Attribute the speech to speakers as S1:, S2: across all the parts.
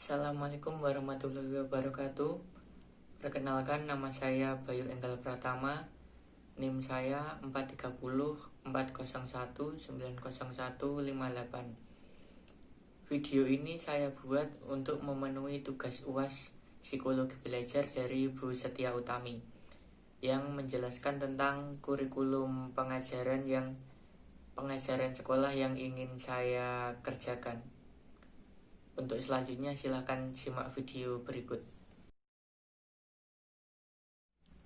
S1: Assalamualaikum warahmatullahi wabarakatuh. Perkenalkan, nama saya Bayu Enggal Pratama. NIM saya 43040190158. Video ini saya buat untuk memenuhi tugas UAS Psikologi Belajar dari Bu Setia Utami yang menjelaskan tentang kurikulum pengajaran sekolah yang ingin saya kerjakan. Untuk selanjutnya silahkan simak video berikut.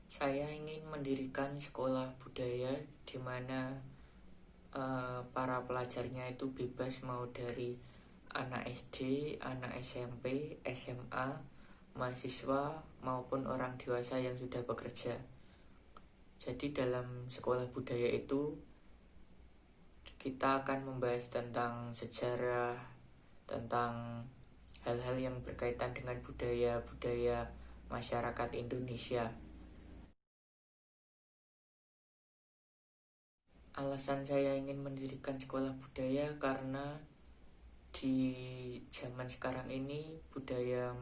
S1: Saya ingin mendirikan sekolah budaya di mana para pelajarnya itu bebas, mau dari anak SD, anak SMP, SMA, mahasiswa maupun orang dewasa yang sudah bekerja. Jadi dalam sekolah budaya itu kita akan membahas tentang sejarah, tentang hal-hal yang berkaitan dengan budaya masyarakat Indonesia. Alasan saya ingin mendirikan sekolah budaya karena di zaman sekarang ini budaya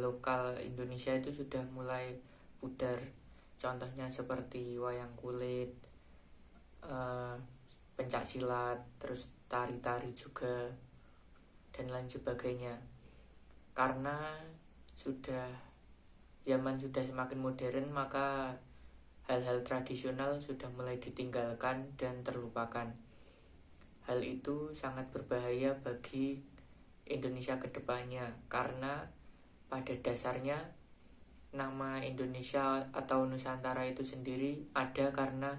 S1: lokal Indonesia itu sudah mulai pudar. Contohnya seperti wayang kulit, pencak silat, terus tari-tari juga, dan lain sebagainya. Karena zaman sudah semakin modern, maka hal-hal tradisional sudah mulai ditinggalkan dan terlupakan. Hal itu sangat berbahaya bagi Indonesia ke depannya, karena pada dasarnya nama Indonesia atau Nusantara itu sendiri ada karena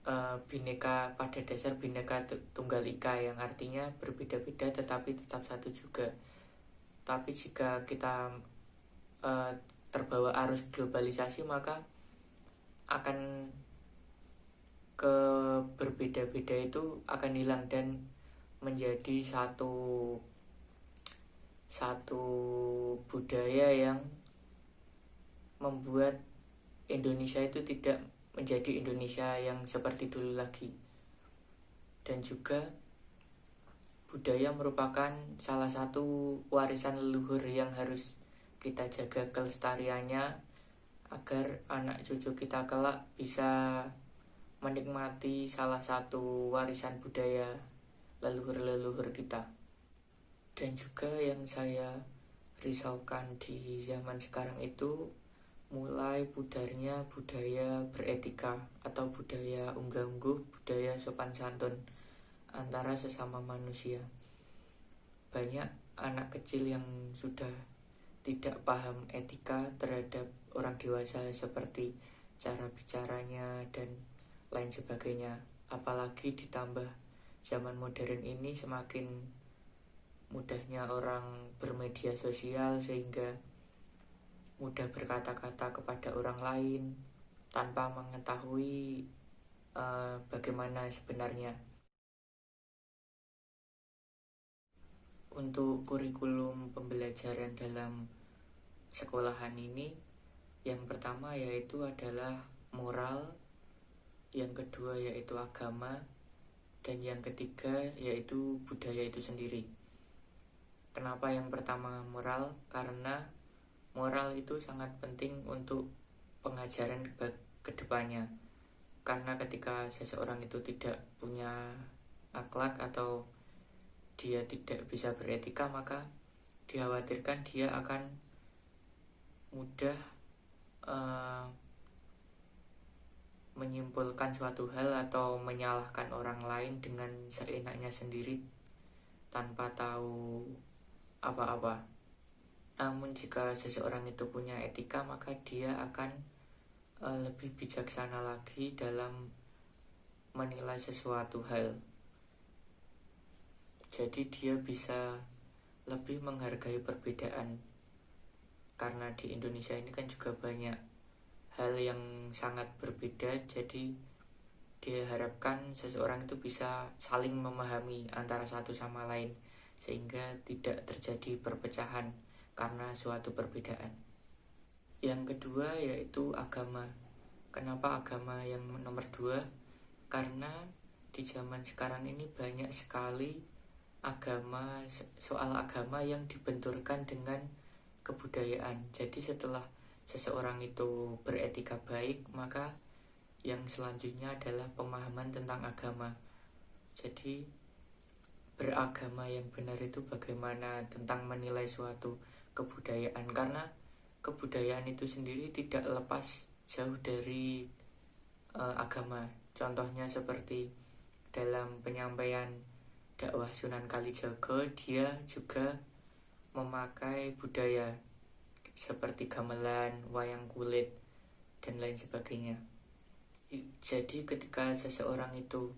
S1: pada dasar Bhinneka Tunggal Ika, yang artinya berbeda-beda tetapi tetap satu juga. Tapi jika kita terbawa arus globalisasi, maka akan berbeda-beda itu akan hilang dan menjadi satu budaya yang membuat Indonesia itu tidak menjadi Indonesia yang seperti dulu lagi. Dan juga budaya merupakan salah satu warisan leluhur yang harus kita jaga kelestariannya, agar anak cucu kita kelak bisa menikmati salah satu warisan budaya leluhur-leluhur kita. Dan juga yang saya risaukan di zaman sekarang itu mulai pudarnya budaya beretika atau budaya unggah-ungguh, budaya sopan santun antara sesama manusia. Banyak anak kecil yang sudah tidak paham etika terhadap orang dewasa, seperti cara bicaranya dan lain sebagainya. Apalagi ditambah zaman modern ini semakin mudahnya orang bermedia sosial, sehingga mudah berkata-kata kepada orang lain tanpa mengetahui bagaimana sebenarnya. Untuk kurikulum pembelajaran dalam sekolahan ini, yang pertama yaitu adalah moral, yang kedua yaitu agama, dan yang ketiga yaitu budaya itu sendiri. Kenapa yang pertama moral? Karena moral itu sangat penting untuk pengajaran ke depannya. Karena ketika seseorang itu tidak punya akhlak atau dia tidak bisa beretika, maka dikhawatirkan dia akan mudah menyimpulkan suatu hal atau menyalahkan orang lain dengan seenaknya sendiri tanpa tahu apa-apa. Namun jika seseorang itu punya etika, maka dia akan lebih bijaksana lagi dalam menilai sesuatu hal. Jadi dia bisa lebih menghargai perbedaan. Karena di Indonesia ini kan juga banyak hal yang sangat berbeda, jadi diharapkan seseorang itu bisa saling memahami antara satu sama lain, sehingga tidak terjadi perpecahan karena suatu perbedaan. Yang kedua yaitu agama. Kenapa agama yang nomor 2? Karena di zaman sekarang ini banyak sekali soal agama yang dibenturkan dengan kebudayaan. Jadi setelah seseorang itu beretika baik, maka yang selanjutnya adalah pemahaman tentang agama. Jadi beragama yang benar itu bagaimana tentang menilai suatu kebudayaan, karena kebudayaan itu sendiri tidak lepas jauh dari agama. Contohnya seperti dalam penyampaian dakwah Sunan Kalijaga, dia juga memakai budaya seperti gamelan, wayang kulit, dan lain sebagainya. Jadi ketika seseorang itu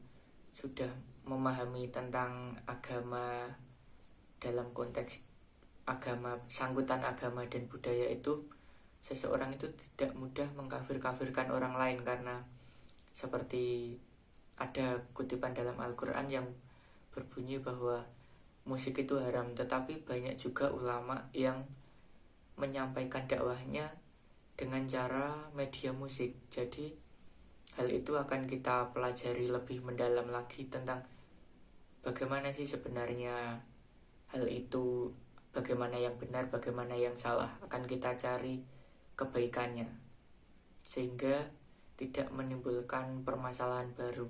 S1: sudah memahami tentang agama dalam konteks agama, sangkutan agama dan budaya itu, seseorang itu tidak mudah mengkafir-kafirkan orang lain, karena seperti ada kutipan dalam Al-Quran yang berbunyi bahwa musik itu haram, tetapi banyak juga ulama yang menyampaikan dakwahnya dengan cara media musik. Jadi hal itu akan kita pelajari lebih mendalam lagi tentang bagaimana sih sebenarnya hal itu, bagaimana yang benar, bagaimana yang salah. Akan kita cari kebaikannya sehingga tidak menimbulkan permasalahan baru.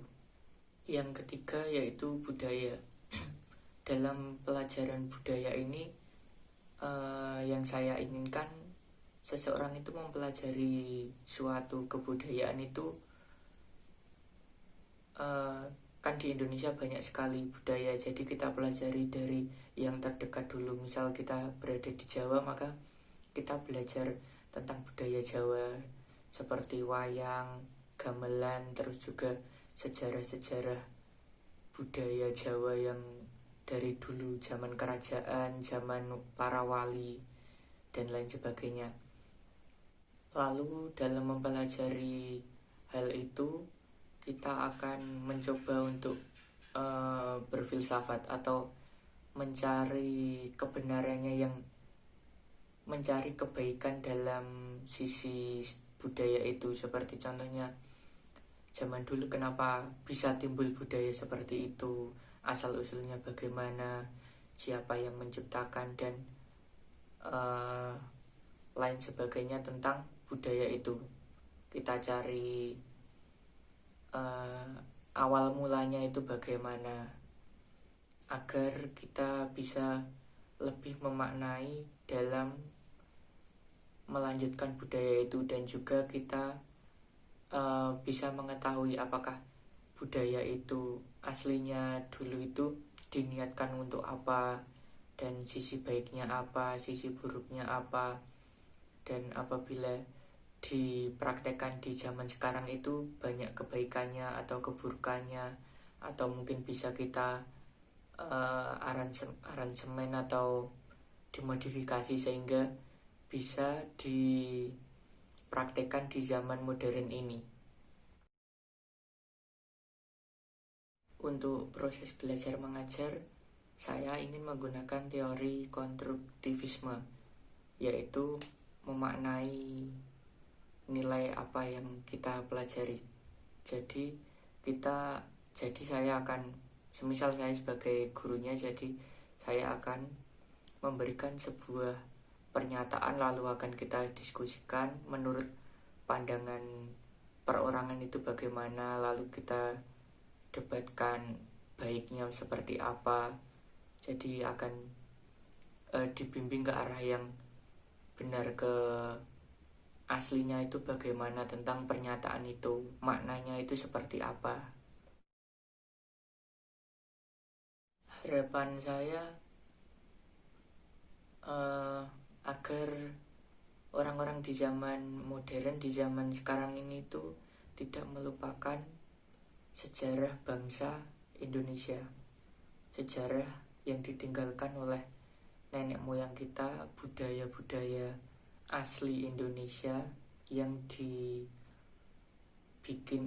S1: Yang ketiga yaitu budaya. Dalam pelajaran budaya ini yang saya inginkan seseorang itu mempelajari suatu kebudayaan itu, kan di Indonesia banyak sekali budaya, jadi kita pelajari dari yang terdekat dulu. Misal kita berada di Jawa, maka kita belajar tentang budaya Jawa seperti wayang, gamelan, terus juga sejarah-sejarah budaya Jawa yang dari dulu, zaman kerajaan, zaman para wali, dan lain sebagainya. Lalu dalam mempelajari hal itu, kita akan mencoba untuk berfilsafat atau mencari kebenarannya, yang mencari kebaikan dalam sisi budaya itu. Seperti contohnya zaman dulu kenapa bisa timbul budaya seperti itu, asal-usulnya bagaimana, siapa yang menciptakan, dan lain sebagainya tentang budaya itu. Kita cari awal mulanya itu bagaimana, agar kita bisa lebih memaknai dalam melanjutkan budaya itu, dan juga kita bisa mengetahui apakah budaya itu aslinya dulu itu diniatkan untuk apa, dan sisi baiknya apa, sisi buruknya apa, dan apabila dipraktekkan di zaman sekarang itu banyak kebaikannya atau keburukannya, atau mungkin bisa kita aransemen atau dimodifikasi sehingga bisa dipraktekkan di zaman modern ini. Untuk proses belajar mengajar, saya ingin menggunakan teori konstruktivisme, yaitu memaknai nilai apa yang kita pelajari. Jadi saya akan, semisal saya sebagai gurunya, jadi saya akan memberikan sebuah pernyataan, lalu akan kita diskusikan menurut pandangan perorangan itu bagaimana, lalu kita debatkan baiknya seperti apa. Jadi akan dibimbing ke arah yang benar, ke aslinya itu bagaimana tentang pernyataan itu, maknanya itu seperti apa. Harapan saya agar orang-orang di zaman modern, di zaman sekarang ini itu tidak melupakan sejarah bangsa Indonesia, sejarah yang ditinggalkan oleh nenek moyang kita, budaya-budaya asli Indonesia yang dibikin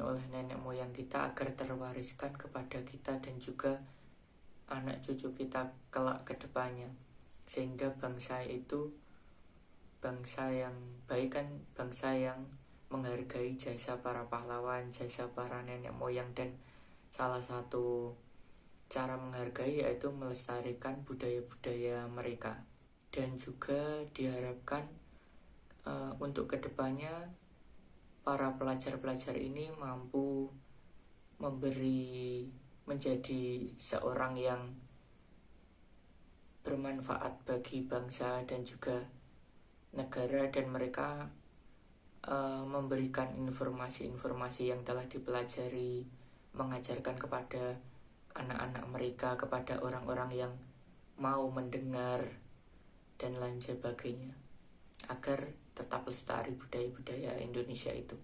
S1: oleh nenek moyang kita, agar terwariskan kepada kita dan juga anak cucu kita kelak ke depannya, sehingga bangsa itu bangsa yang baik, kan bangsa yang menghargai jasa para pahlawan, jasa para nenek moyang. Dan salah satu cara menghargai yaitu melestarikan budaya-budaya mereka. Dan juga diharapkan untuk kedepannya para pelajar-pelajar ini mampu menjadi seorang yang bermanfaat bagi bangsa dan juga negara, dan mereka memberikan informasi-informasi yang telah dipelajari, mengajarkan kepada anak-anak mereka, kepada orang-orang yang mau mendengar dan lain sebagainya, agar tetap lestari budaya-budaya Indonesia itu.